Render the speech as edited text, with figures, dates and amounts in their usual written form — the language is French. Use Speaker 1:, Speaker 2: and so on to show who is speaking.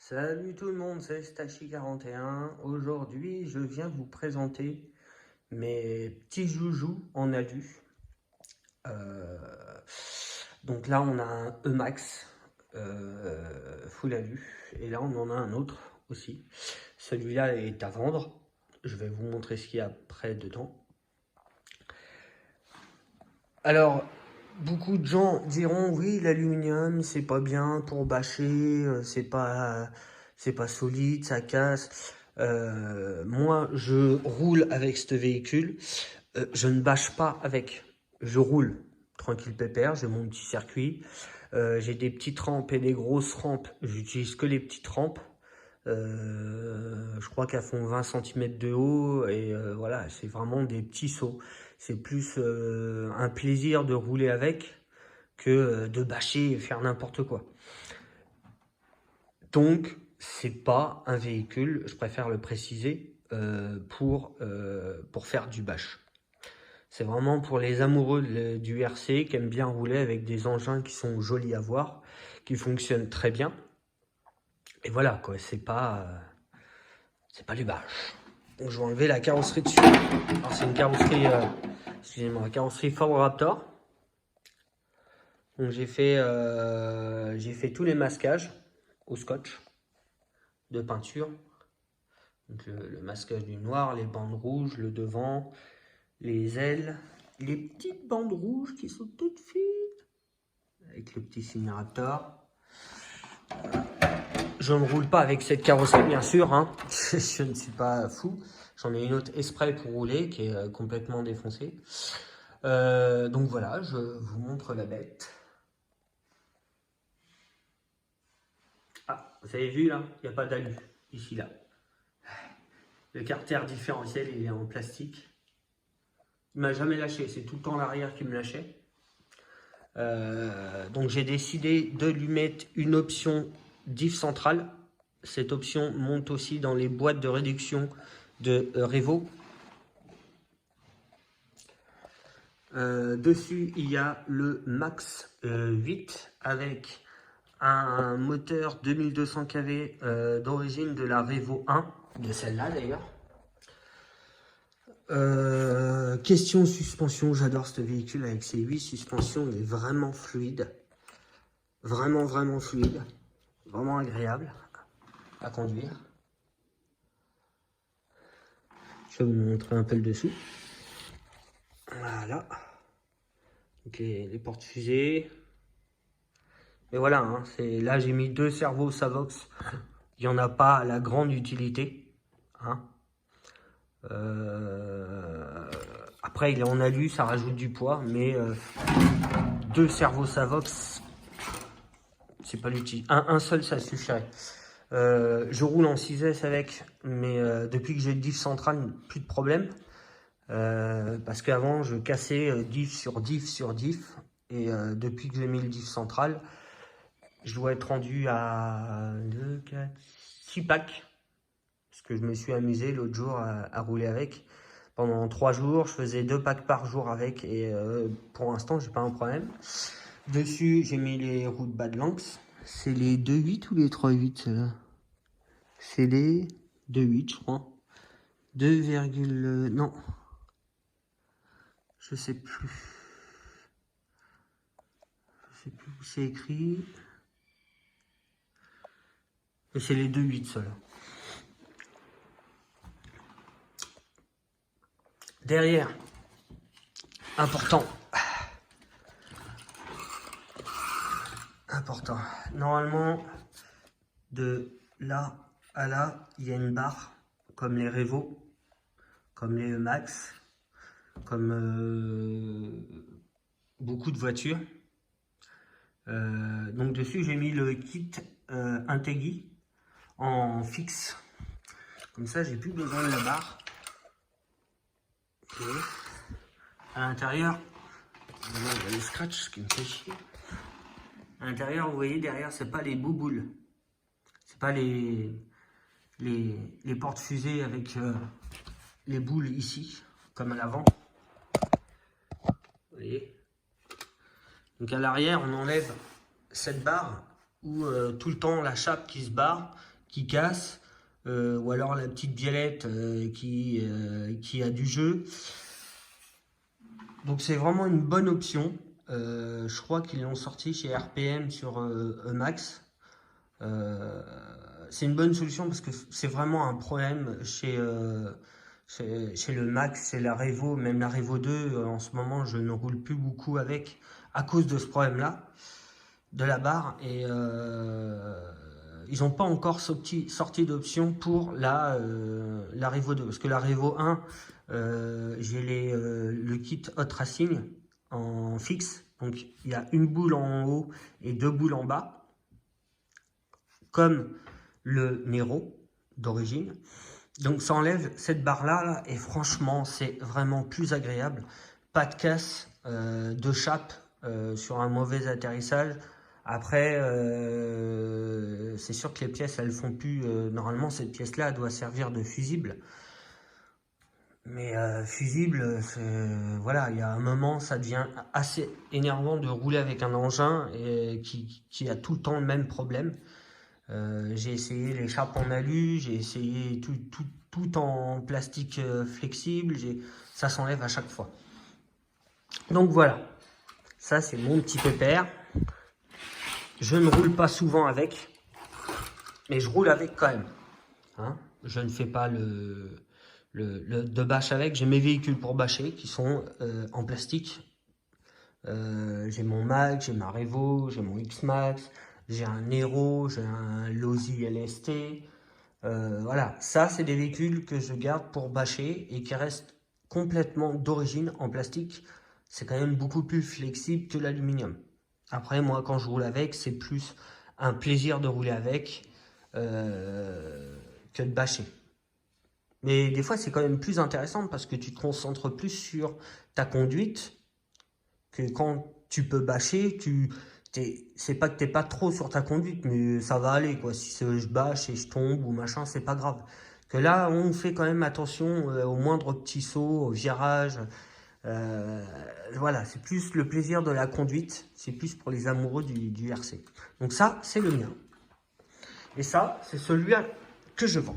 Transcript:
Speaker 1: Salut tout le monde, c'est Stachi41. Aujourd'hui, je viens vous présenter mes petits joujoux en alu. Donc là, on a un E-Max full alu. Et là, on en a un autre aussi. Celui-là est à vendre. Je vais vous montrer ce qu'il y a près dedans. Alors, beaucoup de gens diront oui, l'aluminium c'est pas bien pour bâcher, c'est pas solide, ça casse. Moi, je roule avec ce véhicule, je ne bâche pas avec, je roule tranquille pépère, j'ai mon petit circuit, j'ai des petites rampes et des grosses rampes, j'utilise que les petites rampes. Je crois qu'elles font 20 cm de haut et voilà, c'est vraiment des petits sauts. C'est plus un plaisir de rouler avec que de bâcher et faire n'importe quoi. Donc, c'est pas un véhicule, je préfère le préciser, pour faire du bâche. C'est vraiment pour les amoureux du RC qui aiment bien rouler avec des engins qui sont jolis à voir, qui fonctionnent très bien. Et voilà, quoi, c'est pas du bâche. Donc, je vais enlever la carrosserie dessus. Alors, c'est une carrosserie, excusez-moi, carrosserie Ford Raptor. Donc, j'ai fait tous les masquages au scotch de peinture. Donc, le masquage du noir, les bandes rouges, le devant, les ailes, les petites bandes rouges qui sont toutes fines, avec le petit signe Raptor. Je ne roule pas avec cette carrosserie, bien sûr, hein. Je ne suis pas fou. J'en ai une autre Esprit pour rouler qui est complètement défoncée. Donc voilà, je vous montre la bête. Ah, vous avez vu là, il n'y a pas d'alu, ici là. Le carter différentiel, il est en plastique. Il m'a jamais lâché, c'est tout le temps l'arrière qui me lâchait. Donc j'ai décidé de lui mettre une option diff centrale. Cette option monte aussi dans les boîtes de réduction de Revo. Dessus, il y a le Max 8 avec un moteur 2200 kV d'origine de la Revo 1, de celle-là d'ailleurs. Question suspension, j'adore ce véhicule avec ses 8 suspensions, il est vraiment fluide. Vraiment fluide. Vraiment agréable à conduire. Je vais vous montrer un peu le dessous. Voilà. Donc les portes fusées. Et voilà, hein, là j'ai mis 2 servos Savox. Il n'y en a pas à la grande utilité. Hein. Après il est en alu, ça rajoute du poids, mais 2 servos Savox, c'est pas l'utile. Un seul ça suffirait. Je roule en 6S avec, mais depuis que j'ai le diff central, plus de problème. Parce qu'avant je cassais diff sur diff sur diff, et depuis que j'ai mis le diff central, je dois être rendu à 2, 4, 6 packs. Parce que je me suis amusé l'autre jour à rouler avec. Pendant 3 jours, je faisais 2 packs par jour avec, et pour l'instant j'ai pas un problème. Dessus j'ai mis les roues de Badlands. C'est les 2.8 ou les 3.8 ceux-là? C'est les 2.8 je crois. 2, non. Je sais plus. Je sais plus où c'est écrit. Mais c'est les 2.8 ceux-là. Derrière, important. Normalement, de là à là, il y a une barre, comme les Revo, comme les E-Max, comme beaucoup de voitures. Donc dessus, j'ai mis le kit Integui en fixe. Comme ça, j'ai plus besoin de la barre. Okay. À l'intérieur, il y a les scratchs, ce qui me fait chier. À l'intérieur, vous voyez, derrière, c'est pas les bouboules. C'est pas les portes fusées avec les boules ici, comme à l'avant. Vous voyez. Donc à l'arrière, on enlève cette barre où tout le temps la chape qui se barre qui casse, ou alors la petite biellette qui a du jeu. Donc c'est vraiment une bonne option. Je crois qu'ils l'ont sorti chez RPM sur Emax. C'est une bonne solution parce que c'est vraiment un problème chez le Max, chez la Revo, même la Revo 2. En ce moment, je ne roule plus beaucoup avec à cause de ce problème-là, de la barre. Et ils n'ont pas encore sorti d'option pour la Revo 2. Parce que la Revo 1, j'ai le kit Hot Racing en fixe. Donc il y a une boule en haut et 2 boules en bas, comme le Nero d'origine. Donc ça enlève cette barre là et franchement c'est vraiment plus agréable. Pas de casse de chape sur un mauvais atterrissage. Après c'est sûr que les pièces elles font plus, normalement cette pièce là doit servir de fusible. Mais fusible, voilà, il y a un moment, ça devient assez énervant de rouler avec un engin qui a tout le temps le même problème. J'ai essayé les chapes en alu, j'ai essayé tout en plastique flexible, ça s'enlève à chaque fois. Donc voilà, ça c'est mon petit pépère. Je ne roule pas souvent avec, mais je roule avec quand même. Hein, je ne fais pas de bâche avec. J'ai mes véhicules pour bâcher qui sont en plastique. J'ai mon Max, j'ai ma Revo, j'ai mon X-Max, j'ai un Nero, j'ai un Losi LST. Voilà, ça c'est des véhicules que je garde pour bâcher et qui restent complètement d'origine en plastique. C'est quand même beaucoup plus flexible que l'aluminium. Après, moi quand je roule avec, c'est plus un plaisir de rouler avec que de bâcher. Mais des fois, c'est quand même plus intéressant parce que tu te concentres plus sur ta conduite que quand tu peux bâcher. C'est pas que t'es pas trop sur ta conduite, mais ça va aller, quoi. Si je bâche et je tombe ou machin, c'est pas grave. Que là, on fait quand même attention au moindre petit saut, au virage. Voilà, c'est plus le plaisir de la conduite. C'est plus pour les amoureux du RC. Donc ça, c'est le mien. Et ça, c'est celui que je vends.